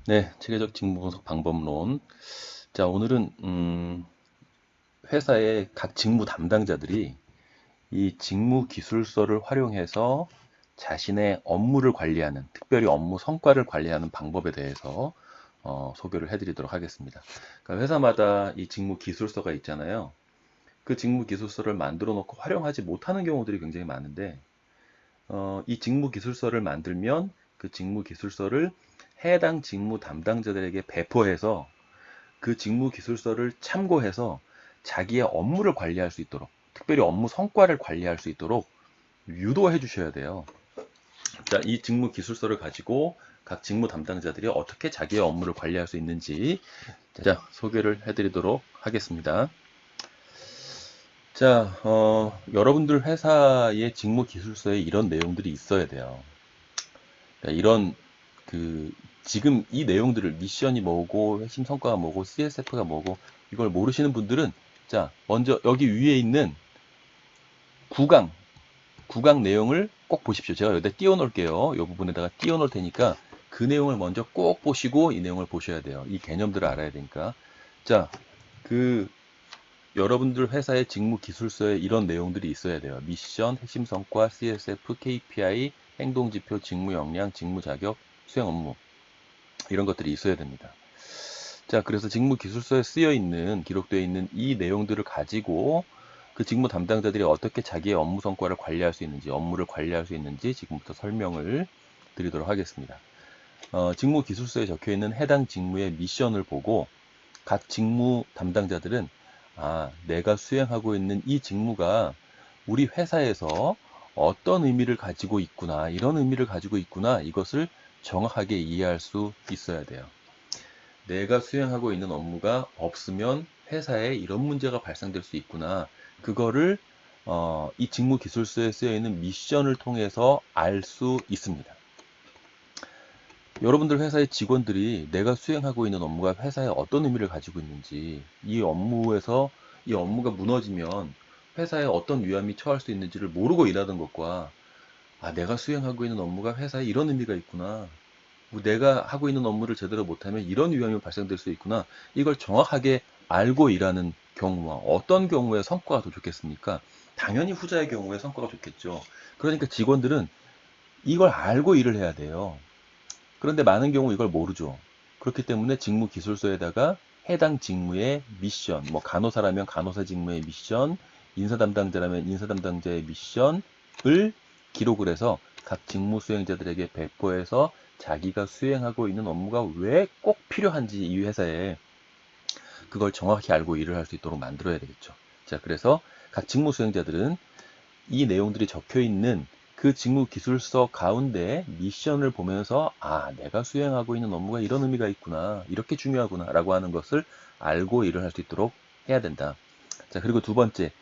네, 체계적 직무 분석 방법론. 자, 오늘은 회사의 각 직무 담당자들이 이 직무 기술서를 활용해서 자신의 업무를 관리하는, 특별히 업무 성과를 관리하는 방법에 대해서 소개를 해드리도록 하겠습니다. 그러니까 회사마다 이 직무 기술서가 있잖아요. 그 직무 기술서를 만들어 놓고 활용하지 못하는 경우들이 굉장히 많은데, 이 직무 기술서를 만들면 그 직무 기술서를 해당 직무 담당자들에게 배포해서 그 직무 기술서를 참고해서 자기의 업무를 관리할 수 있도록, 특별히 업무 성과를 관리할 수 있도록 유도해 주셔야 돼요. 자, 이 직무 기술서를 가지고 각 직무 담당자들이 어떻게 자기의 업무를 관리할 수 있는지 자, 소개를 해드리도록 하겠습니다. 자, 여러분들 회사의 직무 기술서에 이런 내용들이 있어야 돼요. 그러니까 이런 그 지금 이 내용들을 미션이 뭐고 핵심 성과가 뭐고 CSF가 뭐고 이걸 모르시는 분들은 자, 먼저 여기 위에 있는 9강, 9강 내용을 꼭 보십시오. 제가 여기다 띄워 놓을게요. 이 부분에다가 띄워 놓을 테니까 그 내용을 먼저 꼭 보시고 이 내용을 보셔야 돼요. 이 개념들을 알아야 되니까. 자, 그 여러분들 회사의 직무 기술서에 이런 내용들이 있어야 돼요. 미션, 핵심 성과, CSF, KPI, 행동지표, 직무 역량, 직무 자격, 수행 업무. 이런 것들이 있어야 됩니다. 자, 그래서 직무 기술서에 쓰여 있는, 기록되어 있는 이 내용들을 가지고 그 직무 담당자들이 어떻게 자기의 업무 성과를 관리할 수 있는지, 업무를 관리할 수 있는지 지금부터 설명을 드리도록 하겠습니다. 직무 기술서에 적혀 있는 해당 직무의 미션을 보고 각 직무 담당자들은 내가 수행하고 있는 이 직무가 우리 회사에서 어떤 의미를 가지고 있구나, 이런 의미를 가지고 있구나, 이것을 정확하게 이해할 수 있어야 돼요. 내가 수행하고 있는 업무가 없으면 회사에 이런 문제가 발생될 수 있구나. 그거를 이 직무 기술서에 쓰여 있는 미션을 통해서 알 수 있습니다. 여러분들 회사의 직원들이 내가 수행하고 있는 업무가 회사에 어떤 의미를 가지고 있는지, 이 업무에서 이 업무가 무너지면 회사에 어떤 위험이 처할 수 있는지를 모르고 일하는 것과 내가 수행하고 있는 업무가 회사에 이런 의미가 있구나. 뭐 내가 하고 있는 업무를 제대로 못하면 이런 위험이 발생될 수 있구나. 이걸 정확하게 알고 일하는 경우와 어떤 경우에 성과가 더 좋겠습니까? 당연히 후자의 경우에 성과가 좋겠죠. 그러니까 직원들은 이걸 알고 일을 해야 돼요. 그런데 많은 경우 이걸 모르죠. 그렇기 때문에 직무 기술서에다가 해당 직무의 미션, 뭐 간호사라면 간호사 직무의 미션, 인사 담당자라면 인사 담당자의 미션을 기록을 해서 각 직무 수행자들에게 배포해서 자기가 수행하고 있는 업무가 왜 꼭 필요한지 이 회사에 그걸 정확히 알고 일을 할 수 있도록 만들어야 되겠죠. 자, 그래서 각 직무 수행자들은 이 내용들이 적혀 있는 그 직무 기술서 가운데 미션을 보면서 내가 수행하고 있는 업무가 이런 의미가 있구나, 이렇게 중요하구나 라고 하는 것을 알고 일을 할 수 있도록 해야 된다. 자, 그리고 두 번째,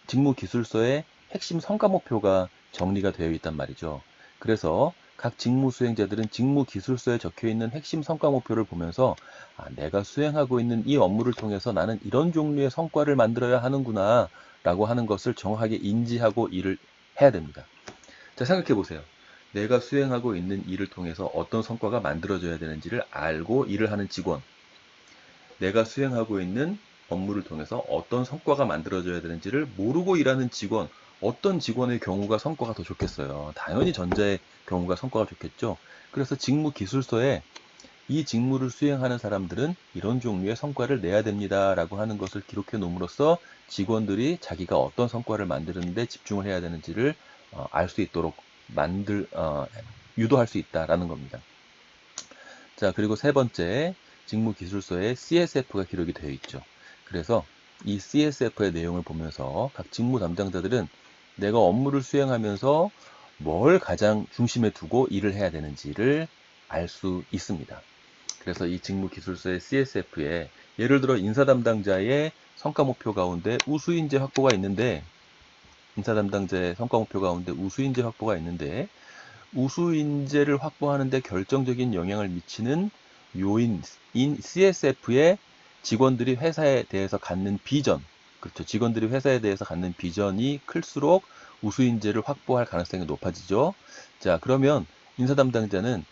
직무 기술서에 핵심 성과 목표가 정리가 되어 있단 말이죠. 그래서 각 직무 수행자들은 직무 기술서에 적혀 있는 핵심 성과 목표를 보면서 내가 수행하고 있는 이 업무를 통해서 나는 이런 종류의 성과를 만들어야 하는구나 라고 하는 것을 정확하게 인지하고 일을 해야 됩니다. 자, 생각해 보세요. 내가 수행하고 있는 일을 통해서 어떤 성과가 만들어져야 되는지를 알고 일을 하는 직원, 내가 수행하고 있는 업무를 통해서 어떤 성과가 만들어져야 되는지를 모르고 일하는 직원, 어떤 직원의 경우가 성과가 더 좋겠어요. 당연히 전자의 경우가 성과가 좋겠죠. 그래서 직무 기술서에 이 직무를 수행하는 사람들은 이런 종류의 성과를 내야 됩니다라고 하는 것을 기록해 놓음으로써 직원들이 자기가 어떤 성과를 만드는데 집중을 해야 되는지를 알 수 있도록 유도할 수 있다라는 겁니다. 자, 그리고 세 번째, 직무기술서에 CSF가 기록이 되어 있죠. 그래서 이 CSF의 내용을 보면서 각 직무 담당자들은 내가 업무를 수행하면서 뭘 가장 중심에 두고 일을 해야 되는지를 알 수 있습니다. 그래서 이 직무기술서의 CSF에 예를 들어 인사 담당자의 성과 목표 가운데 우수인재 확보가 있는데 인사 담당자의 성과 목표 가운데 우수인재 확보가 있는데 우수 인재를 확보하는 데 결정적인 영향을 미치는 요인인 CSF의 직원들이 회사에 대해서 갖는 비전, 그렇죠. 직원들이 회사에 대해서 갖는 비전이 클수록 우수 인재를 확보할 가능성이 높아지죠. 자, 그러면 인사 담당자는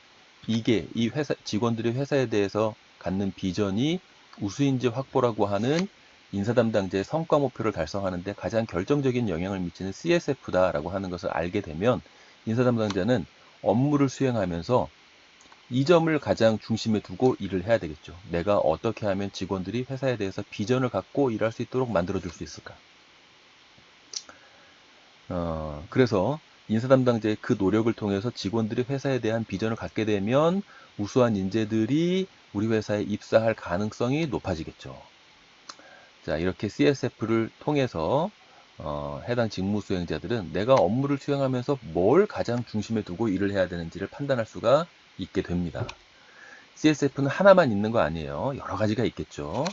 이 회사, 직원들이 회사에 대해서 갖는 비전이 우수인재 확보라고 하는 인사 담당자의 성과 목표를 달성하는 데 가장 결정적인 영향을 미치는 CSF다라고 하는 것을 알게 되면 인사 담당자는 업무를 수행하면서 이 점을 가장 중심에 두고 일을 해야 되겠죠. 내가 어떻게 하면 직원들이 회사에 대해서 비전을 갖고 일할 수 있도록 만들어줄 수 있을까? 그래서 인사 담당자의 그 노력을 통해서 직원들이 회사에 대한 비전을 갖게 되면 우수한 인재들이 우리 회사에 입사할 가능성이 높아지겠죠. 자, 이렇게 CSF를 통해서 해당 직무 수행자들은 내가 업무를 수행하면서 뭘 가장 중심에 두고 일을 해야 되는지를 판단할 수가 있게 됩니다. CSF는 하나만 있는 거 아니에요. 여러 가지가 있겠죠.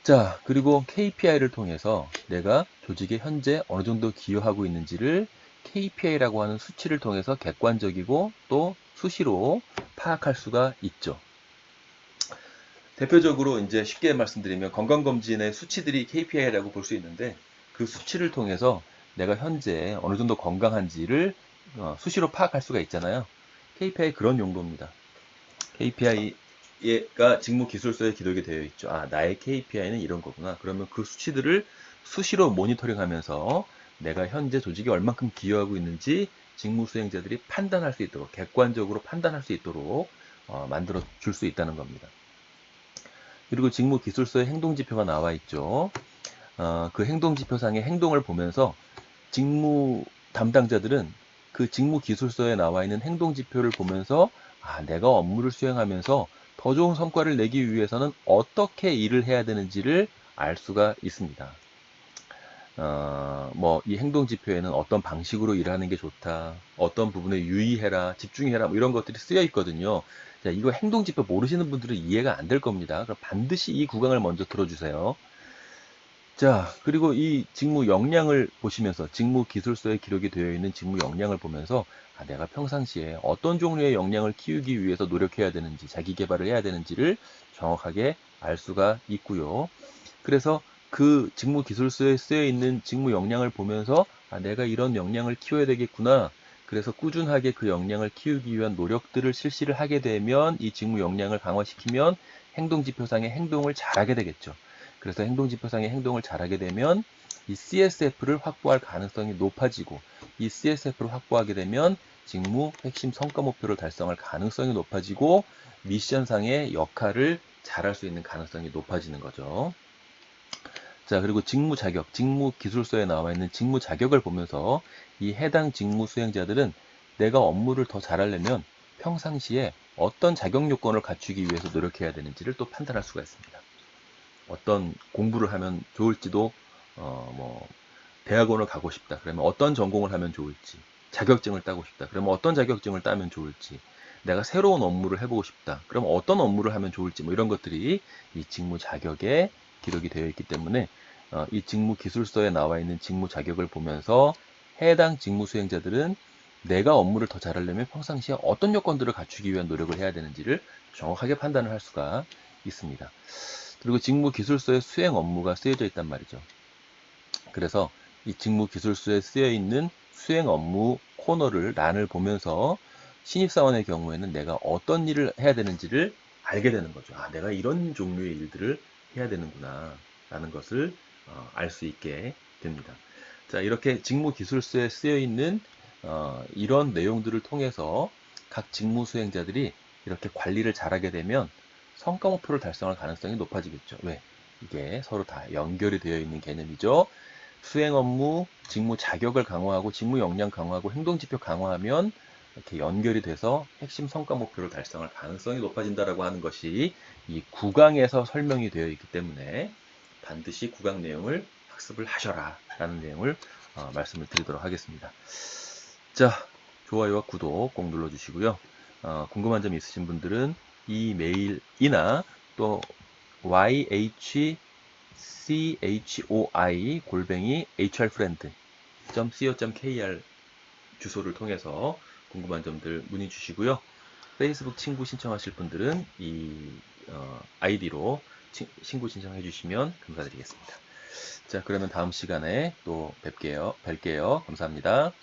자, 그리고 KPI를 통해서 내가 조직에 현재 어느 정도 기여하고 있는지를 KPI라고 하는 수치를 통해서 객관적이고 또 수시로 파악할 수가 있죠. 대표적으로 이제 쉽게 말씀드리면 건강검진의 수치들이 KPI라고 볼 수 있는데 그 수치를 통해서 내가 현재 어느 정도 건강한지를 수시로 파악할 수가 있잖아요. KPI 그런 용도입니다. KPI가 직무기술서에 기록이 되어 있죠. 아, 나의 KPI는 이런 거구나. 그러면 그 수치들을 수시로 모니터링 하면서 내가 현재 조직에 얼만큼 기여하고 있는지 직무 수행자들이 판단할 수 있도록, 객관적으로 판단할 수 있도록 만들어 줄 수 있다는 겁니다. 그리고 직무기술서에 행동지표가 나와 있죠. 그 행동지표상의 행동을 보면서 직무 담당자들은 그 직무기술서에 나와 있는 행동지표를 보면서 아, 내가 업무를 수행하면서 더 좋은 성과를 내기 위해서는 어떻게 일을 해야 되는지를 알 수가 있습니다. 뭐, 이 행동지표에는 어떤 방식으로 일하는 게 좋다, 어떤 부분에 유의해라, 집중해라, 뭐 이런 것들이 쓰여 있거든요. 자, 이거 행동지표 모르시는 분들은 이해가 안 될 겁니다. 그럼 반드시 이 구강을 먼저 들어주세요. 자, 그리고 이 직무 역량을 보시면서 직무 기술서에 기록이 되어 있는 직무 역량을 보면서 아, 내가 평상시에 어떤 종류의 역량을 키우기 위해서 노력해야 되는지, 자기 개발을 해야 되는지를 정확하게 알 수가 있고요. 그래서 그 직무 기술서에 쓰여 있는 직무 역량을 보면서 아, 내가 이런 역량을 키워야 되겠구나. 그래서 꾸준하게 그 역량을 키우기 위한 노력들을 실시를 하게 되면 이 직무 역량을 강화시키면 행동지표상의 행동을 잘하게 되겠죠. 그래서 행동지표상의 행동을 잘하게 되면 이 CSF를 확보할 가능성이 높아지고 이 CSF를 확보하게 되면 직무 핵심 성과 목표를 달성할 가능성이 높아지고 미션상의 역할을 잘할 수 있는 가능성이 높아지는 거죠. 자, 그리고 직무 자격, 직무 기술서에 나와 있는 직무 자격을 보면서 이 해당 직무 수행자들은 내가 업무를 더 잘하려면 평상시에 어떤 자격 요건을 갖추기 위해서 노력해야 되는지를 또 판단할 수가 있습니다. 어떤 공부를 하면 좋을지도 뭐 대학원을 가고 싶다. 그러면 어떤 전공을 하면 좋을지, 자격증을 따고 싶다. 그러면 어떤 자격증을 따면 좋을지, 내가 새로운 업무를 해보고 싶다. 그럼 어떤 업무를 하면 좋을지, 뭐 이런 것들이 이 직무 자격에 기록이 되어 있기 때문에 이 직무 기술서에 나와 있는 직무 자격을 보면서 해당 직무 수행자들은 내가 업무를 더 잘하려면 평상시에 어떤 요건들을 갖추기 위한 노력을 해야 되는지를 정확하게 판단을 할 수가 있습니다. 그리고 직무 기술서에 수행 업무가 쓰여져 있단 말이죠. 그래서 이 직무 기술서에 쓰여 있는 수행 업무 코너를 란을 보면서 신입사원의 경우에는 내가 어떤 일을 해야 되는지를 알게 되는 거죠. 아, 내가 이런 종류의 일들을 해야 되는구나 라는 것을 알 수 있게 됩니다. 자, 이렇게 직무 기술서에 쓰여 있는 이런 내용들을 통해서 각 직무 수행자들이 이렇게 관리를 잘하게 되면 성과 목표를 달성할 가능성이 높아지겠죠. 왜? 이게 서로 다 연결이 되어 있는 개념이죠. 수행 업무, 직무 자격을 강화하고 직무 역량 강화하고 행동지표 강화하면 이렇게 연결이 돼서 핵심 성과 목표를 달성할 가능성이 높아진다라고 하는 것이 이 9강에서 설명이 되어 있기 때문에 반드시 9강 내용을 학습을 하셔라 라는 내용을 말씀을 드리도록 하겠습니다. 자, 좋아요와 구독 꼭 눌러주시고요. 궁금한 점 있으신 분들은 이 메일이나 또 yhchoi@hrfriend.co.kr 주소를 통해서 궁금한 점들 문의 주시고요. 페이스북 친구 신청하실 분들은 이 아이디로 친구 신청해 주시면 감사드리겠습니다. 자, 그러면 다음 시간에 또 뵐게요. 감사합니다.